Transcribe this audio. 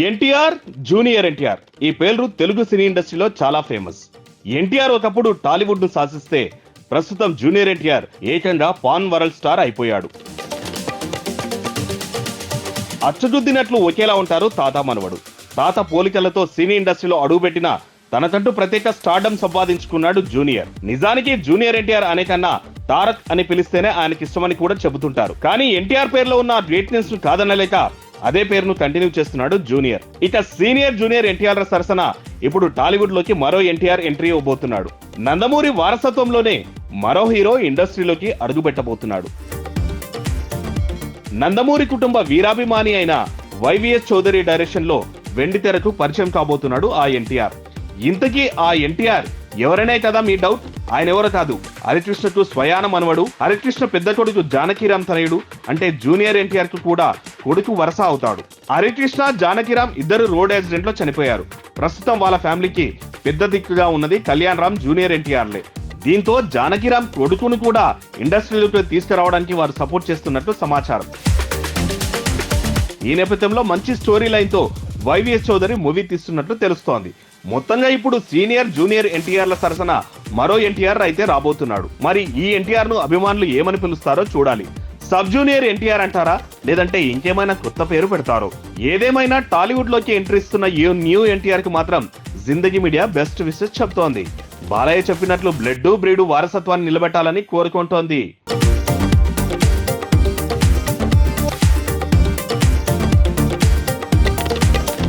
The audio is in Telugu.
ఎన్టీఆర్, జూనియర్ ఎన్టీఆర్ ఈ పేర్లు తెలుగు సినీ ఇండస్ట్రీలో చాలా ఫేమస్. ఎన్టీఆర్ ఒకప్పుడు టాలీవుడ్ ను శాసిస్తే ప్రస్తుతం జూనియర్ ఎన్టీఆర్ ఏకంగా పాన్ వరల్డ్ స్టార్ అయిపోయాడు. అచ్చుగుద్దినట్లు ఒకేలా ఉంటారు తాత మనవడు. తాత పోలికలతో సినీ ఇండస్ట్రీలో అడుగుపెట్టిన తనకంటూ ప్రత్యేక స్టార్డమ్ సంపాదించుకున్నాడు జూనియర్. నిజానికి జూనియర్ ఎన్టీఆర్ అనే కన్నా తారక్ అని పిలిస్తేనే ఆయనకి ఇష్టమని కూడా చెబుతుంటారు. కానీ ఎన్టీఆర్ పేరులో ఉన్న గ్రేట్నెస్ ను కాదనలేక అదే పేరును కంటిన్యూ చేస్తున్నాడు జూనియర్. ఇక సీనియర్ జూనియర్ ఎన్టీఆర్ సరసన ఇప్పుడు టాలీవుడ్ లోకి మరో ఎన్టీఆర్ ఎంట్రీ ఇవ్వబోతున్నాడు. నందమూరి వారసత్వంలోనే మరో హీరో ఇండస్ట్రీలోకి అడుగుపెట్టబోతున్నాడు. నందమూరి కుటుంబ వీరాభిమాని అయిన వైవిఎస్ చౌదరి డైరెక్షన్ లో వెండితెరకు పరిచయం కాబోతున్నాడు ఆ ఎన్టీఆర్. ఇంతకీ ఆ ఎన్టీఆర్ ఎవరనే కదా మీ డౌట్? ఆయన ఎవరో కాదు, హరికృష్ణకు స్వయాన మనవడు, హరికృష్ణ పెద్ద కొడుకు జానకిరామ్ తనయుడు. అంటే జూనియర్ ఎన్టీఆర్ కు కూడా కొడుకు వరస అవుతాడు. హరికృష్ణ, జానకిరామ్ ఇద్దరు రోడ్ యాక్సిడెంట్ లో చనిపోయారు. ప్రస్తుతం వాళ్ళ ఫ్యామిలీకి పెద్ద దిక్కుగా ఉన్నది కళ్యాణ్ రామ్, జూనియర్ ఎన్టీఆర్లే. దీంతో జానకిరామ్ కొడుకును కూడా ఇండస్ట్రీలోకి తీసుకురావడానికి వారు సపోర్ట్ చేస్తున్నట్లు సమాచారం. ఈ నేపథ్యంలో మంచి స్టోరీ లైన్ తో వైవిఎస్ చౌదరి మూవీ తీస్తున్నట్లు తెలుస్తోంది. మొత్తంగా ఇప్పుడు సీనియర్ జూనియర్ ఎన్టీఆర్ల సరసన మరో ఎన్టీఆర్ అయితే రాబోతున్నాడు. మరి ఈ ఎన్టీఆర్ ను అభిమానులు ఏమని పిలుస్తారో చూడాలి. సబ్ జూనియర్ ఎన్టీఆర్ అంటారా, లేదంటే ఇంకేమైనా కొత్త పేరు పెడతారో? ఏదేమైనా టాలీవుడ్ లోకి ఎంట్రీ ఇస్తున్న ఈ న్యూ ఎన్టీఆర్ కి మాత్రం జిందగీ మీడియా బెస్ట్ విషెస్ చెప్తోంది. బాలయ్య చెప్పినట్లు బ్లడ్ బ్రీడ్ వారసత్వాన్ని నిలబెట్టాలని కోరుకుంటోంది.